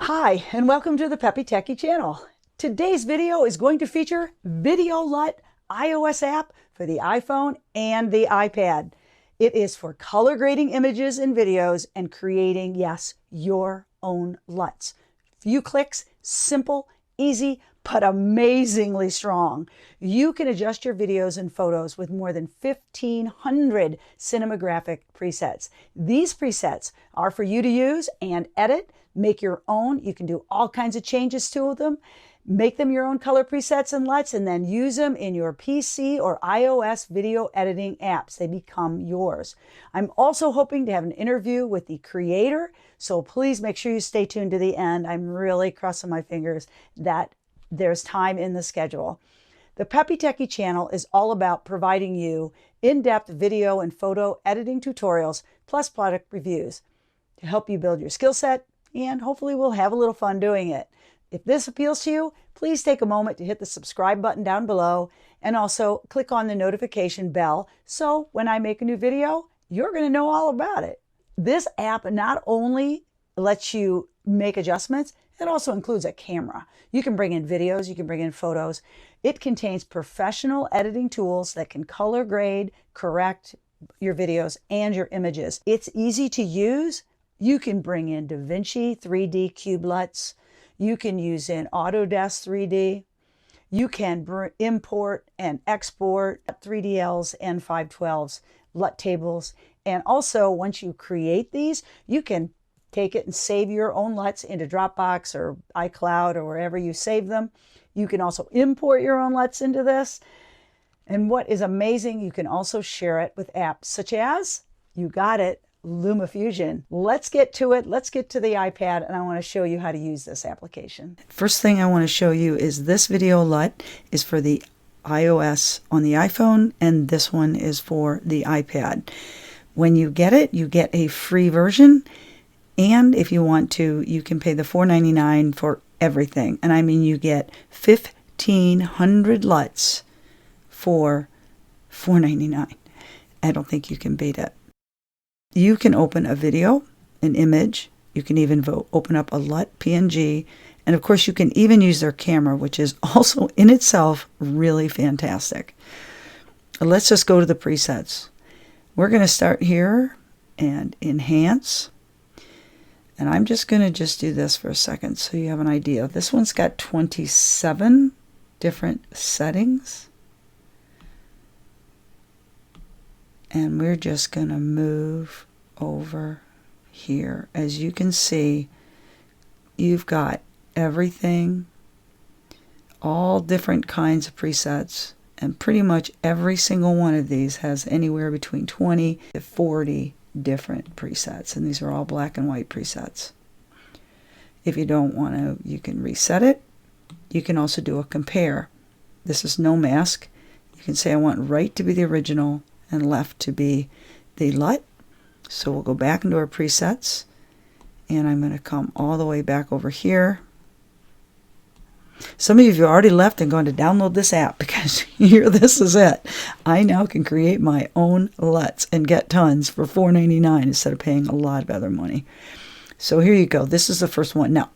Hi, and welcome to the Peppy Techie channel. Today's video is going to feature Video LUT iOS app for the iPhone and the iPad. It is for color grading images and videos and creating, yes, your own LUTs. Few clicks, simple, easy, but amazingly strong. You can adjust your videos and photos with more than 1,500 cinematographic presets. These presets are for you to use and edit, make your own. You can do all kinds of changes to them, make them your own color presets and LUTs, and then use them in your PC or iOS video editing apps. They become yours. I'm also hoping to have an interview with the creator, so please make sure you stay tuned to the end. I'm really crossing my fingers that there's time in the schedule. The Peppy Techie channel is all about providing you in-depth video and photo editing tutorials, plus product reviews to help you build your skill set, and hopefully we'll have a little fun doing it. If this appeals to you, please take a moment to hit the subscribe button down below and also click on the notification bell so when I make a new video, you're going to know all about it. This app not only lets you make adjustments, it also includes a camera. You can bring in videos, you can bring in photos. It contains professional editing tools that can color grade, correct your videos and your images. It's easy to use. You can bring in DaVinci 3D Cube LUTs. You can use in Autodesk 3D. You can import and export 3DLs and 512s, LUT tables. And also, once you create these, you can take it and save your own LUTs into Dropbox or iCloud or wherever you save them. You can also import your own LUTs into this. And what is amazing, you can also share it with apps such as, you got it, LumaFusion. Let's get to it. Let's get to the iPad, and I want to show you how to use this application. First thing I want to show you is this Video LUT is for the iOS on the iPhone, and this one is for the iPad. When you get it, you get a free version, and if you want to, you can pay the $4.99 for everything. And I mean, you get 1,500 LUTs for $4.99. I don't think you can beat it. You can open a video, an image. You can even open up a LUT PNG. And of course, you can even use their camera, which is also in itself really fantastic. Let's just go to the presets. We're going to start here and enhance. And I'm just going to do this for a second so you have an idea. This one's got 27 different settings. And we're just going to move over here. As you can see, you've got everything, all different kinds of presets, and pretty much every single one of these has anywhere between 20 to 40 different presets, and these are all black and white presets. If you don't want to, you can reset it. You can also do a compare. This is no mask. You can say I want right to be the original and left to be the LUT. So we'll go back into our presets, and I'm going to come all the way back over here. Some of you have already left and gone to download this app because here, this is it. I now can create my own LUTs and get tons for $4.99 instead of paying a lot of other money. So here you go. This is the first one. Now,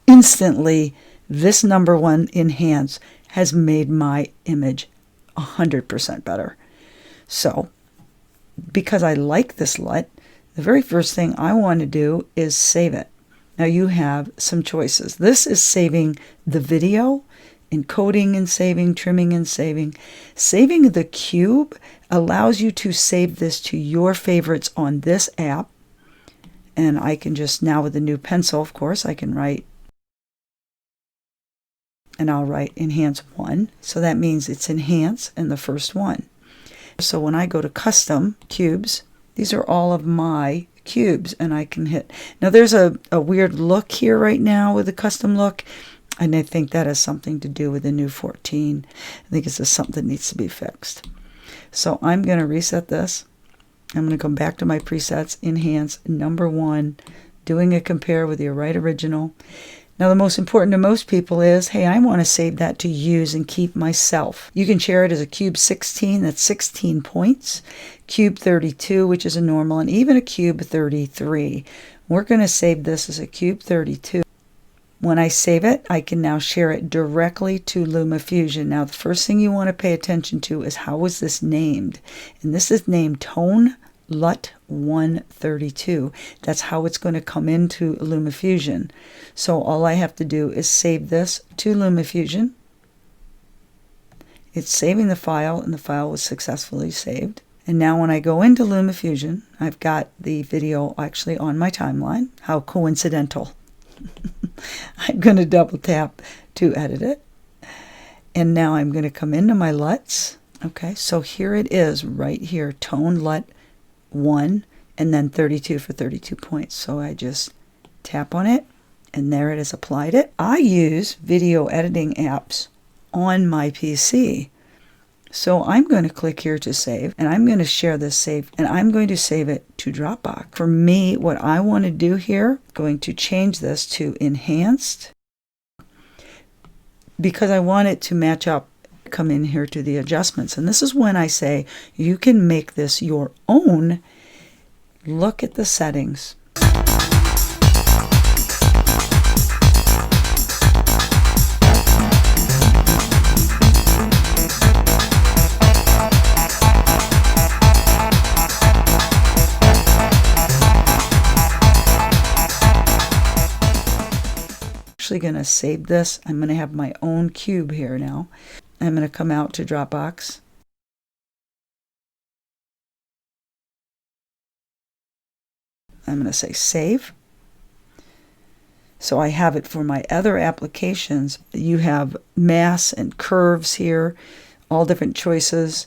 instantly, this number one enhance has made my image 100% better. So, because I like this LUT, the very first thing I want to do is save it. Now you have some choices. This is saving the video, encoding and saving, trimming and saving. Saving the cube allows you to save this to your favorites on this app. And I can just, now with the new pencil, of course, I can write, and I'll write enhance 1. So that means it's enhance and the first one. So when I go to custom cubes, these are all of my cubes, and I can hit. Now there's a weird look here right now with the custom look, and I think that has something to do with the new 14. I think it's just something that needs to be fixed. So I'm going to reset this. I'm going to come back to my presets, enhance, number 1, doing a compare with your right original. Now, the most important to most people is, hey, I want to save that to use and keep myself. You can share it as a Cube 16, that's 16 points, Cube 32, which is a normal, and even a Cube 33. We're going to save this as a Cube 32. When I save it, I can now share it directly to LumaFusion. Now, the first thing you want to pay attention to is how is this named? And this is named Tone LUT 132. That's how it's going to come into LumaFusion. So all I have to do is save this to LumaFusion. It's saving the file, and the file was successfully saved. And now when I go into LumaFusion, I've got the video actually on my timeline. How coincidental. I'm going to double tap to edit it. And now I'm going to come into my LUTs. Okay, so here it is right here, Tone LUT 1 and then 32 for 32 points. So I just tap on it and there it is, applied it. I use video editing apps on my PC. So I'm going to click here to save, and I'm going to share this save, and I'm going to save it to Dropbox. For me, what I want to do here, going to change this to enhanced, because I want it to match up, come in here to the adjustments. And this is when I say you can make this your own. Look at the settings. Going to save this. I'm going to have my own cube here now. I'm going to come out to Dropbox. I'm going to say save. So I have it for my other applications. You have mass and curves here, all different choices.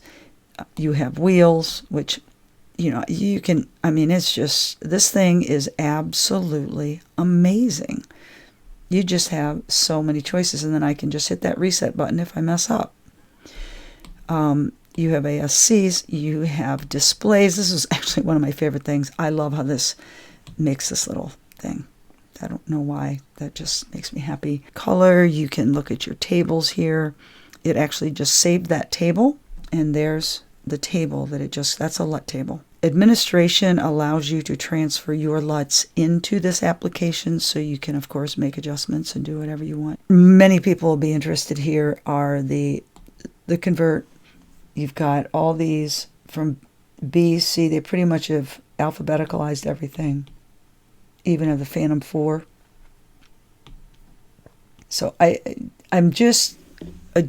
You have wheels, which, you know, you can, I mean, it's just, this thing is absolutely amazing. You just have so many choices, and then I can just hit that reset button if I mess up. You have ASCs, you have displays. This is actually one of my favorite things. I love how this makes this little thing. I don't know why. That just makes me happy. Color, you can look at your tables here. It actually just saved that table, and there's the table that it just, that's a LUT table. Administration allows you to transfer your LUTs into this application, so you can, of course, make adjustments and do whatever you want. Many people will be interested here are the convert. You've got all these from B, C. They pretty much have alphabeticalized everything, even of the Phantom 4. So I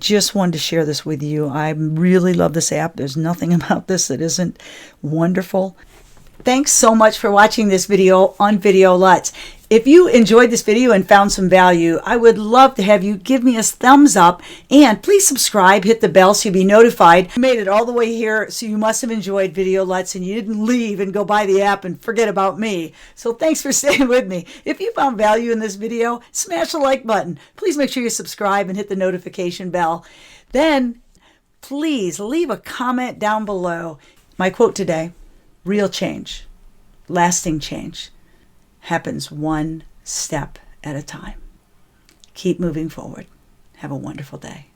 just wanted to share this with you. I really love this app. There's nothing about this that isn't wonderful. Thanks so much for watching this video on Video LUTs. If you enjoyed this video and found some value, I would love to have you give me a thumbs up, and please subscribe, hit the bell so you'll be notified. You made it all the way here, so you must have enjoyed Video LUTs and you didn't leave and go buy the app and forget about me. So thanks for staying with me. If you found value in this video, smash the like button. Please make sure you subscribe and hit the notification bell. Then please leave a comment down below. My quote today: real change, lasting change, happens one step at a time. Keep moving forward. Have a wonderful day.